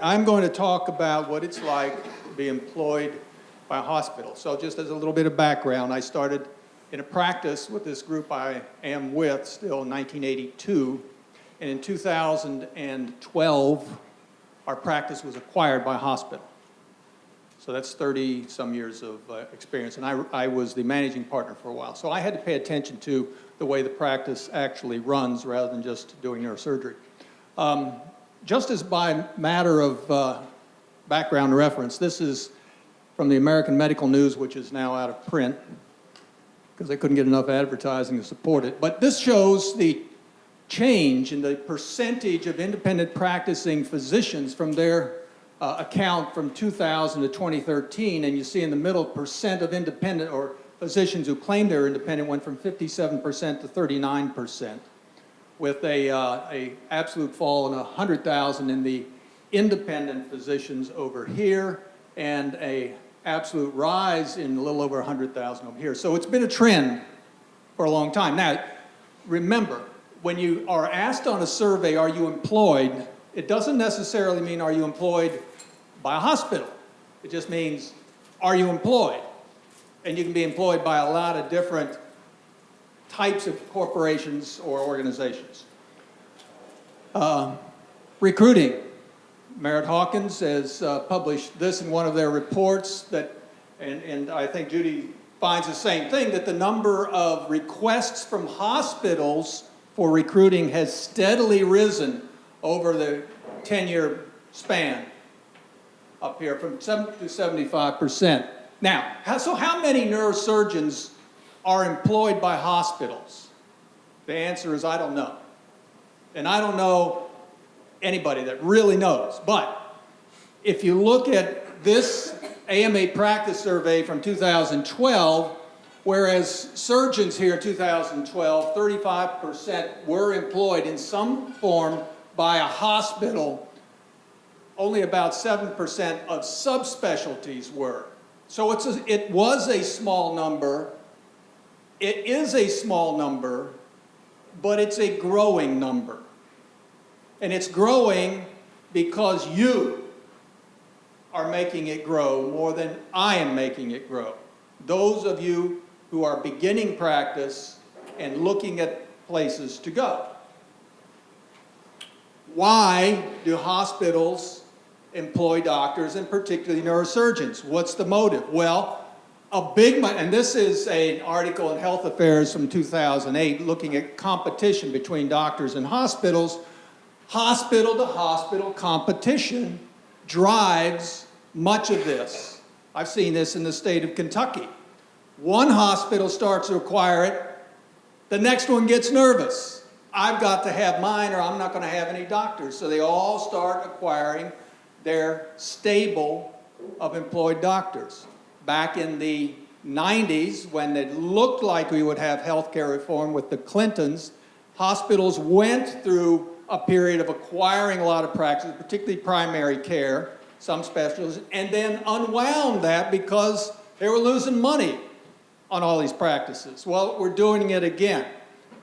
I'm going to talk about what it's like to be employed by a hospital. So just as a little bit of background, I started in a practice with this group I am with still in 1982. And in 2012, our practice was acquired by a hospital. So that's 30-some years of experience. And I was the managing partner for a while. So I had to pay attention to the way the practice actually runs rather than just doing neurosurgery. Just as by matter of background reference, this is from the American Medical News, which is now out of print because they couldn't get enough advertising to support it. But this shows the change in the percentage of independent practicing physicians from their account from 2000 to 2013. And you see in the middle, percent of independent or physicians who claim they're independent went from 57% to 39%. With a absolute fall in 100,000 in the independent physicians over here, and a absolute rise in a little over 100,000 over here. So it's been a trend for a long time. Now, remember, when you are asked on a survey, are you employed, it doesn't necessarily mean are you employed by a hospital. It just means, are you employed? And you can be employed by a lot of different types of corporations or organizations. Recruiting. Merritt Hawkins has published this in one of their reports that, and I think Judy finds the same thing, that the number of requests from hospitals for recruiting has steadily risen over the 10-year span up here from 7 to 75%. Now, so how many neurosurgeons are employed by hospitals? The answer is I don't know. And I don't know anybody that really knows. But if you look at this AMA practice survey from 2012, whereas surgeons here in 2012, 35% were employed in some form by a hospital, only about 7% of subspecialties were. So it was a small number. It is a small number, but it's a growing number. And it's growing because you are making it grow more than I am making it grow. Those of you who are beginning practice and looking at places to go. Why do hospitals employ doctors, and particularly neurosurgeons? What's the motive? Well, and this is an article in Health Affairs from 2008 looking at competition between doctors and hospitals. Hospital-to-hospital competition drives much of this. I've seen this in the state of Kentucky. One hospital starts to acquire it, the next one gets nervous. I've got to have mine or I'm not going to have any doctors. So they all start acquiring their stable of employed doctors. Back in the 90s, when it looked like we would have healthcare reform with the Clintons, hospitals went through a period of acquiring a lot of practices, particularly primary care, some specialties, and then unwound that because they were losing money on all these practices. Well, we're doing it again,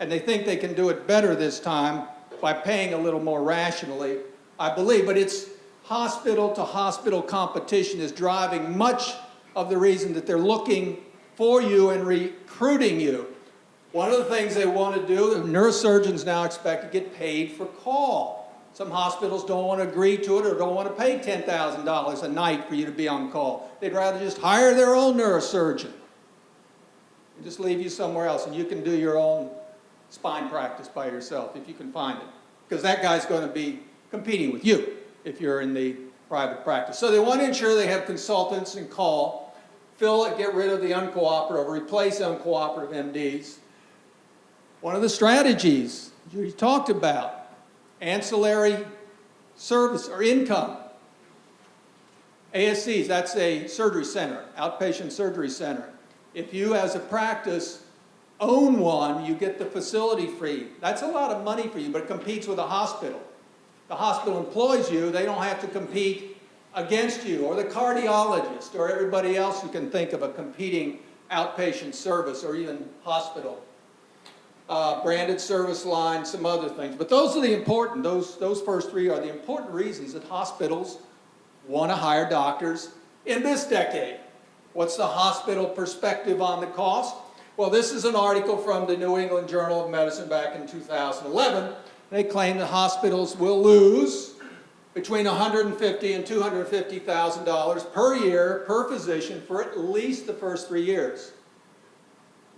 and they think they can do it better this time by paying a little more rationally, I believe. But it's hospital-to-hospital competition is driving much of the reason that they're looking for you and recruiting you. One of the things they want to do, neurosurgeons now expect to get paid for call. Some hospitals don't want to agree to it or don't want to pay $10,000 a night for you to be on call. They'd rather just hire their own neurosurgeon and just leave you somewhere else, and you can do your own spine practice by yourself if you can find it. Because that guy's going to be competing with you if you're in the private practice. So they want to ensure they have consultants and call, fill it, get rid of the uncooperative, replace uncooperative MDs. One of the strategies you talked about, ancillary service or income. ASCs, that's a surgery center, outpatient surgery center. If you as a practice own one, you get the facility free. That's a lot of money for you, but it competes with a hospital. The hospital employs you, they don't have to compete against you, or the cardiologist, or everybody else who can think of a competing outpatient service or even hospital. branded service lines, some other things. But those are the important, those first three are the important reasons that hospitals want to hire doctors in this decade. What's the hospital perspective on the cost? Well, this is an article from the New England Journal of Medicine back in 2011. They claim that hospitals will lose between $150,000 and $250,000 per year per physician for at least the first 3 years.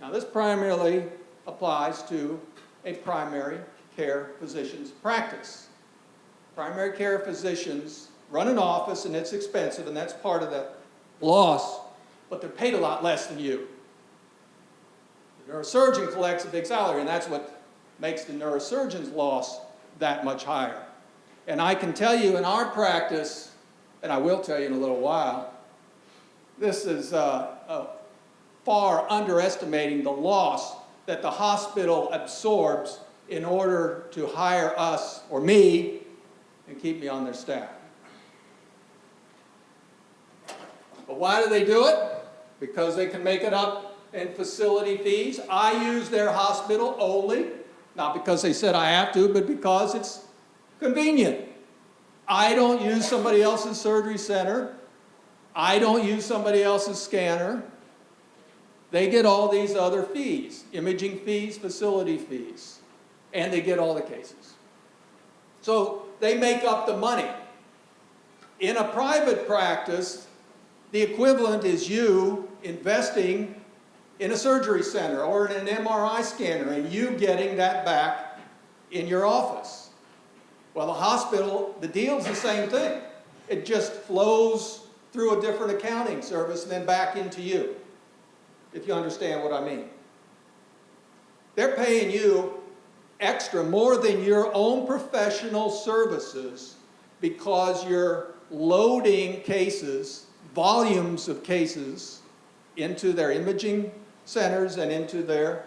Now, this primarily applies to a primary care physician's practice. Primary care physicians run an office, and it's expensive, and that's part of the loss, but they're paid a lot less than you. The neurosurgeon collects a big salary, and that's what makes the neurosurgeon's loss that much higher. And I can tell you in our practice, and I will tell you in a little while, this is far underestimating the loss that the hospital absorbs in order to hire us or me and keep me on their staff. But why do they do it? Because they can make it up in facility fees. I use their hospital only, not because they said I have to, but because it's convenient. I don't use somebody else's surgery center. I don't use somebody else's scanner. They get all these other fees, imaging fees, facility fees, and they get all the cases. So they make up the money. In a private practice, the equivalent is you investing in a surgery center or in an MRI scanner and you getting that back in your office. Well, the hospital, the deal's the same thing. It just flows through a different accounting service and then back into you, if you understand what I mean. They're paying you extra, more than your own professional services, because you're loading cases, volumes of cases, into their imaging centers and into their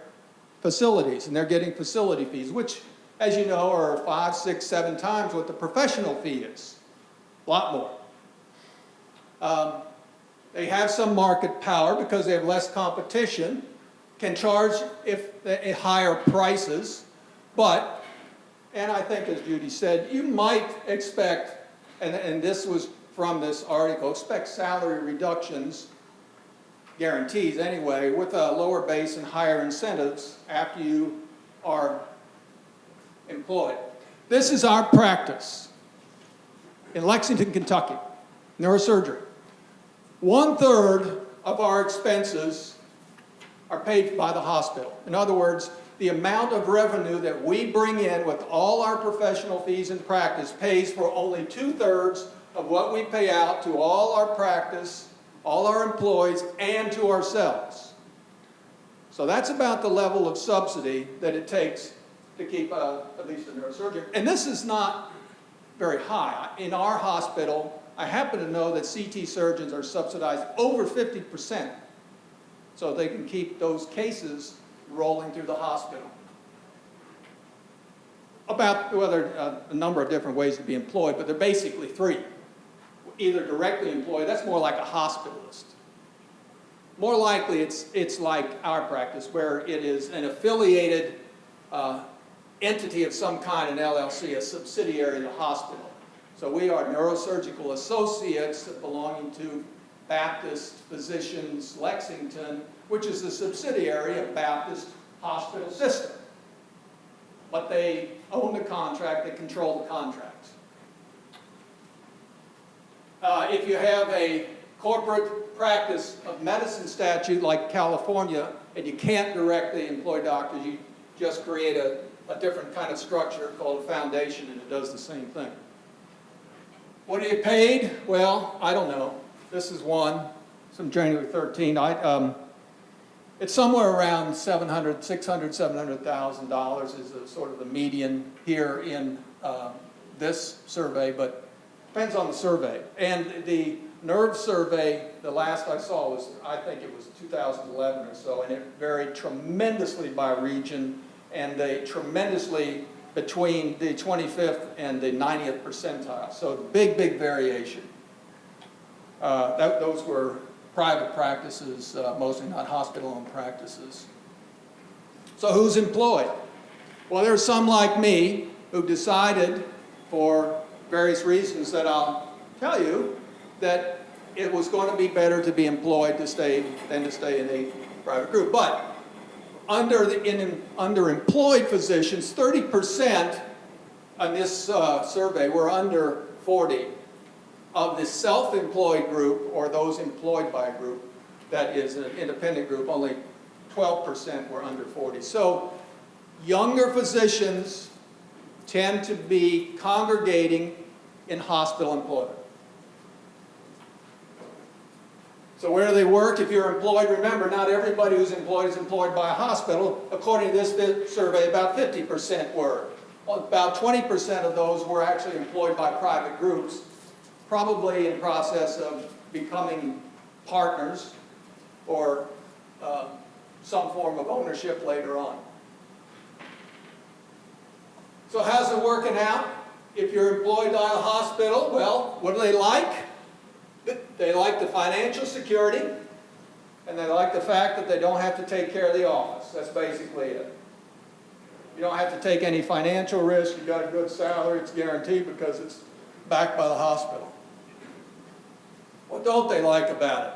facilities. And they're getting facility fees, which, as you know, are 5, 6, 7 times what the professional fee is. A lot more. They have some market power because they have less competition, can charge higher prices, but, and I think as Judy said, you might expect, and this was from this article, expect salary reductions, guarantees anyway, with a lower base and higher incentives after you are employed. This is our practice in Lexington, Kentucky, neurosurgery. 1/3 of our expenses are paid by the hospital. In other words, the amount of revenue that we bring in with all our professional fees in practice pays for only 2/3 of what we pay out to all our practice, all our employees, and to ourselves. So that's about the level of subsidy that it takes to keep at least a neurosurgeon. And this is not very high. In our hospital, I happen to know that CT surgeons are subsidized over 50%, so they can keep those cases rolling through the hospital. About a number of different ways to be employed, but they're basically 3. Either directly employed, that's more like a hospitalist. More likely it's like our practice, where it is an affiliated entity of some kind, an LLC, a subsidiary of the hospital. So we are neurosurgical associates belonging to Baptist Physicians Lexington, which is a subsidiary of Baptist Hospital System. But they own the contract, they control the contract. If you have a corporate practice of medicine statute like California, and you can't directly employ doctors, you just create a different kind of structure called a foundation, and it does the same thing. What are you paid? Well, I don't know. This is one, from January 13. It's somewhere around $700,000 is sort of the median here in this survey, but depends on the survey. And the NERV survey, the last I saw was, I think it was 2011 or so, and it varied tremendously by region, and tremendously between the 25th and the 90th percentile. So big, big variation. Those were private practices, mostly not hospital-owned practices. So who's employed? Well, there's some like me who decided, for various reasons that I'll tell you, that it was going to be better to be employed than to stay in a private group. But underemployed physicians, 30% on this survey were under 40. Of the self-employed group, or those employed by a group that is an independent group, only 12% were under 40. So younger physicians tend to be congregating in hospital employment. So where do they work? If you're employed, remember, not everybody who's employed is employed by a hospital. According to this survey, about 50% were. About 20% of those were actually employed by private groups, probably in process of becoming partners or some form of ownership later on. So how's it working out? If you're employed by a hospital, well, what do they like? They like the financial security, and they like the fact that they don't have to take care of the office. That's basically it. You don't have to take any financial risk. You've got a good salary. It's guaranteed because it's backed by the hospital. What don't they like about it?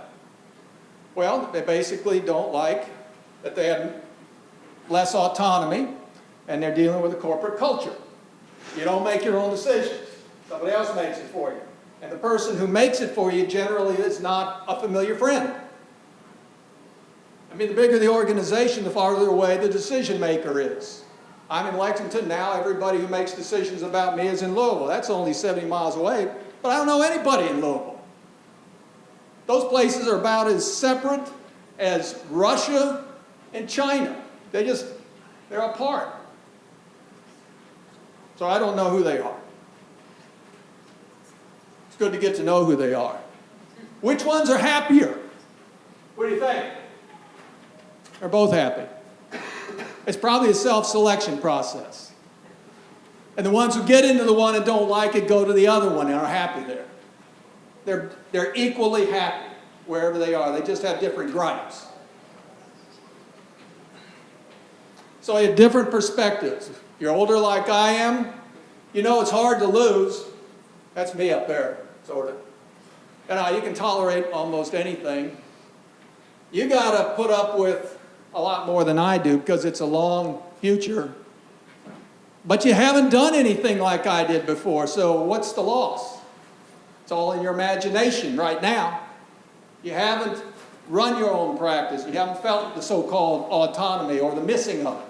Well, they basically don't like that they have less autonomy and they're dealing with a corporate culture. You don't make your own decisions. Somebody else makes it for you. And the person who makes it for you generally is not a familiar friend. I mean, the bigger the organization, the farther away the decision maker is. I'm in Lexington now. Everybody who makes decisions about me is in Louisville. That's only 70 miles away, but I don't know anybody in Louisville. Those places are about as separate as Russia and China. They're apart. So I don't know who they are. It's good to get to know who they are. Which ones are happier? What do you think? They're both happy. It's probably a self-selection process. And the ones who get into the one and don't like it go to the other one and are happy there. They're equally happy wherever they are. They just have different gripes. So you have different perspectives. You're older like I am. You know it's hard to lose. That's me up there, sort of. And you can tolerate almost anything. You got to put up with a lot more than I do because it's a long future. But you haven't done anything like I did before, so what's the loss? It's all in your imagination right now. You haven't run your own practice. You haven't felt the so-called autonomy or the missing of it.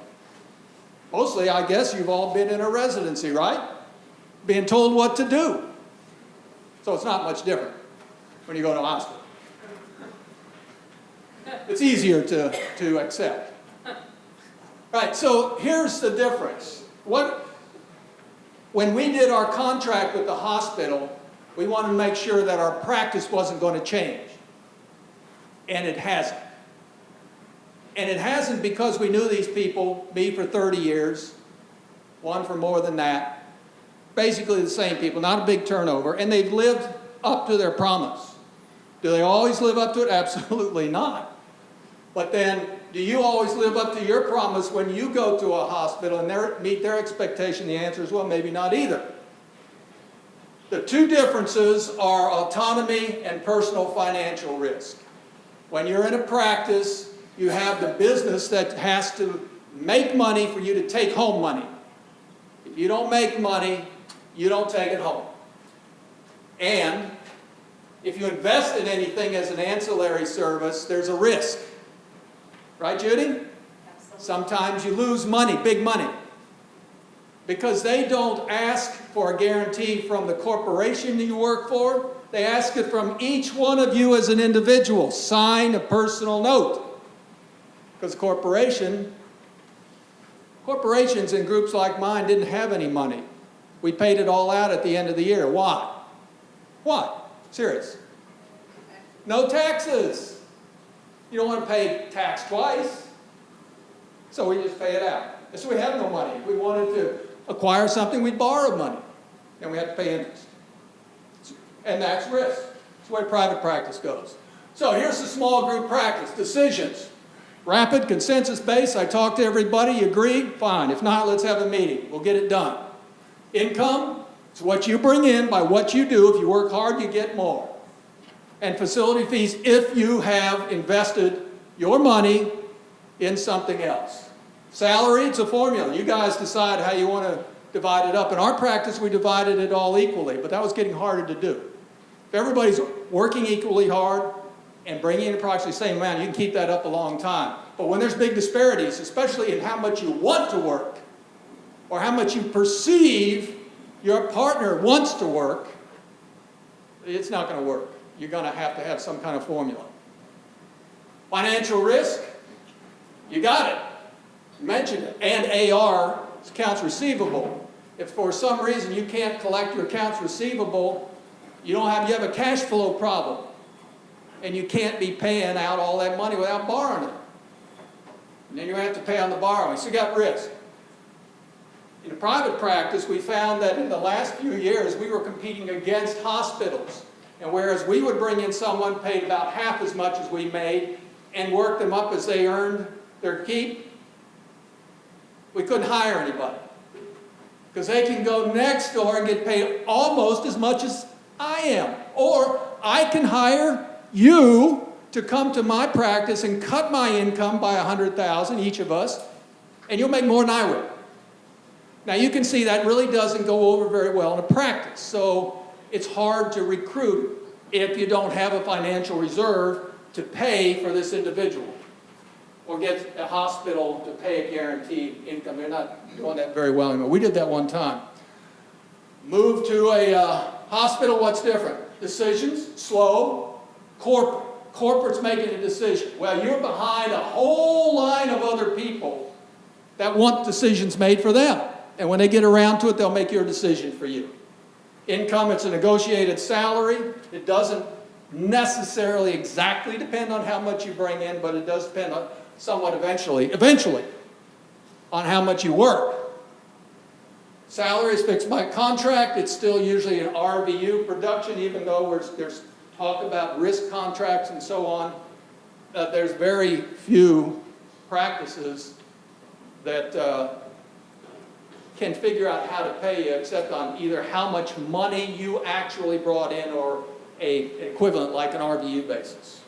Mostly, I guess, you've all been in a residency, right? Being told what to do. So it's not much different when you go to a hospital. It's easier to accept. Right, so here's the difference. When we did our contract with the hospital, we wanted to make sure that our practice wasn't going to change. And it hasn't. And it hasn't because we knew these people, me for 30 years, one for more than that. Basically the same people, not a big turnover, and they've lived up to their promise. Do they always live up to it? Absolutely not. But then, do you always live up to your promise when you go to a hospital and meet their expectation? The answer is, well, maybe not either. The two differences are autonomy and personal financial risk. When you're in a practice, you have the business that has to make money for you to take home money. If you don't make money, you don't take it home. And if you invest in anything as an ancillary service, there's a risk. Right, Judy? Absolutely. Sometimes you lose money, big money. Because they don't ask for a guarantee from the corporation that you work for. They ask it from each one of you as an individual. Sign a personal note. Because corporations in groups like mine didn't have any money. We paid it all out at the end of the year. Why? Why? Serious. No taxes. You don't want to pay tax twice. So we just pay it out. So we have no money. If we wanted to acquire something, we'd borrow money. And we have to pay interest. And that's risk. That's the way private practice goes. So here's the small group practice. Decisions. Rapid, consensus-based, I talk to everybody, you agree? Fine. If not, let's have a meeting. We'll get it done. Income, it's what you bring in by what you do. If you work hard, you get more. And facility fees if you have invested your money in something else. Salary, it's a formula. You guys decide how you want to divide it up. In our practice, we divided it all equally, but that was getting harder to do. If everybody's working equally hard and bringing in approximately the same amount, you can keep that up a long time. But when there's big disparities, especially in how much you want to work or how much you perceive your partner wants to work, it's not going to work. You're going to have some kind of formula. Financial risk, you got it. Mentioned it. And AR, accounts receivable. If for some reason you can't collect your accounts receivable, you have a cash flow problem. And you can't be paying out all that money without borrowing it. And then you have to pay on the borrowing. So you got risk. In private practice, we found that in the last few years, we were competing against hospitals. And whereas we would bring in someone paid about half as much as we made and work them up as they earned their keep, we couldn't hire anybody. Because they can go next door and get paid almost as much as I am. Or I can hire you to come to my practice and cut my income by $100,000, each of us, and you'll make more than I will. Now you can see that really doesn't go over very well in a practice. So it's hard to recruit if you don't have a financial reserve to pay for this individual or get a hospital to pay a guaranteed income. They're not doing that very well anymore. We did that one time. Move to a hospital, what's different? Decisions, slow. Corporate's making a decision. Well, you're behind a whole line of other people that want decisions made for them. And when they get around to it, they'll make your decision for you. Income, it's a negotiated salary. It doesn't necessarily exactly depend on how much you bring in, but it does depend on somewhat eventually on how much you work. Salary is fixed by contract. It's still usually an RVU production, even though there's talk about risk contracts and so on. There's very few practices that can figure out how to pay you except on either how much money you actually brought in or an equivalent like an RVU basis.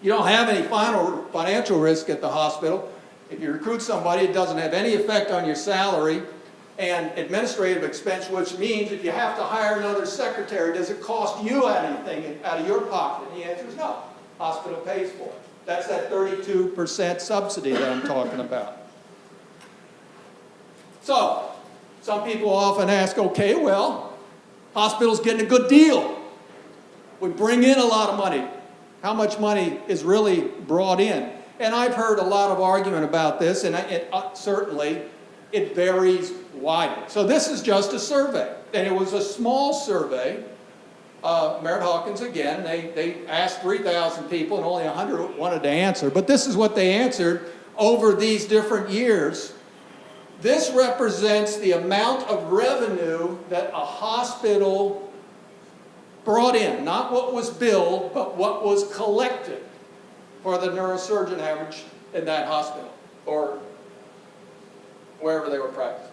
You don't have any financial risk at the hospital. If you recruit somebody, it doesn't have any effect on your salary and administrative expense, which means if you have to hire another secretary, does it cost you anything out of your pocket? And the answer is no. Hospital pays for it. That's that 32% subsidy that I'm talking about. So, some people often ask, okay, well, hospital's getting a good deal. We bring in a lot of money. How much money is really brought in? And I've heard a lot of argument about this, and certainly it varies widely. So this is just a survey, and it was a small survey. Merritt Hawkins, again, they asked 3,000 people, and only 100 wanted to answer. But this is what they answered over these different years. This represents the amount of revenue that a hospital brought in, not what was billed, but what was collected for the neurosurgeon average in that hospital or wherever they were practicing.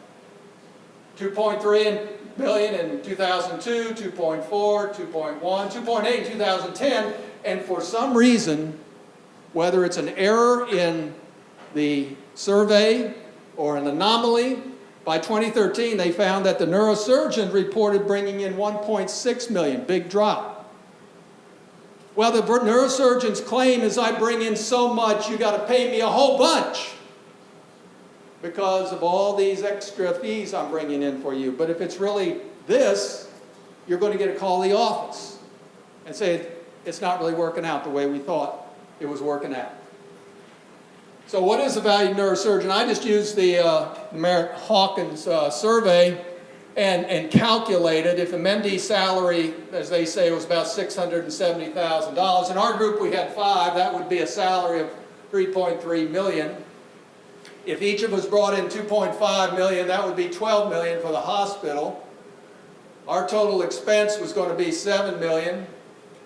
2.3 billion in 2002, 2.4, 2.1, 2.8 in 2010, and for some reason, whether it's an error in the survey or an anomaly, by 2013 they found that the neurosurgeon reported bringing in 1.6 million, big drop. Well, the neurosurgeon's claim is I bring in so much, you got to pay me a whole bunch because of all these extra fees I'm bringing in for you. But if it's really this, you're going to get a call to the office and say it's not really working out the way we thought it was working out. So what is the value of neurosurgeon? I just used the Merritt Hawkins survey and calculated if a MD salary, as they say, was about $670,000. In our group we had 5, that would be a salary of $3.3 million. If each of us brought in $2.5 million, that would be $12 million for the hospital. Our total expense was going to be $7 million,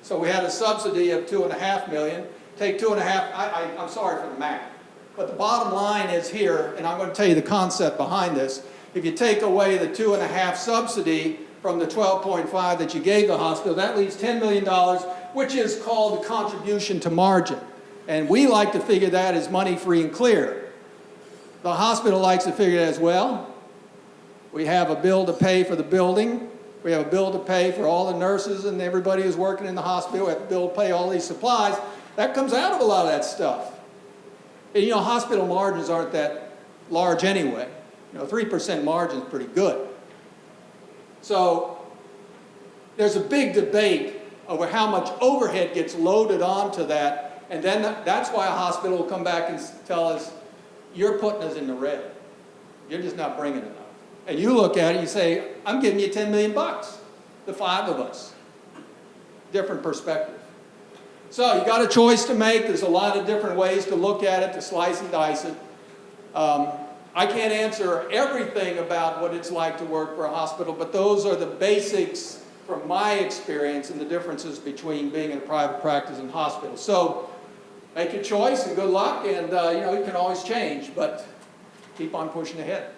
so we had a subsidy of $2.5 million. take 2.5, I'm sorry for the math, but the bottom line is here, and I'm going to tell you the concept behind this. If you take away the 2.5 subsidy from the 12.5 that you gave the hospital, that leaves $10 million, which is called the contribution to margin. And we like to figure that as money free and clear. The hospital likes to figure that as well. We have a bill to pay for the building. We have a bill to pay for all the nurses and everybody who's working in the hospital. We have a bill to pay all these supplies. That comes out of a lot of that stuff. And you know, hospital margins aren't that large anyway. You know, 3% margin is pretty good. So there's a big debate over how much overhead gets loaded onto that, and then that's why a hospital will come back and tell us, you're putting us in the red. You're just not bringing enough. And you look at it, you say, I'm giving you $10 million, the 5 of us. Different perspective. So you got a choice to make. There's a lot of different ways to look at it, to slice and dice it. I can't answer everything about what it's like to work for a hospital, but those are the basics from my experience and the differences between being in a private practice and hospital. So make your choice and good luck, and you know, you can always change, but keep on pushing ahead.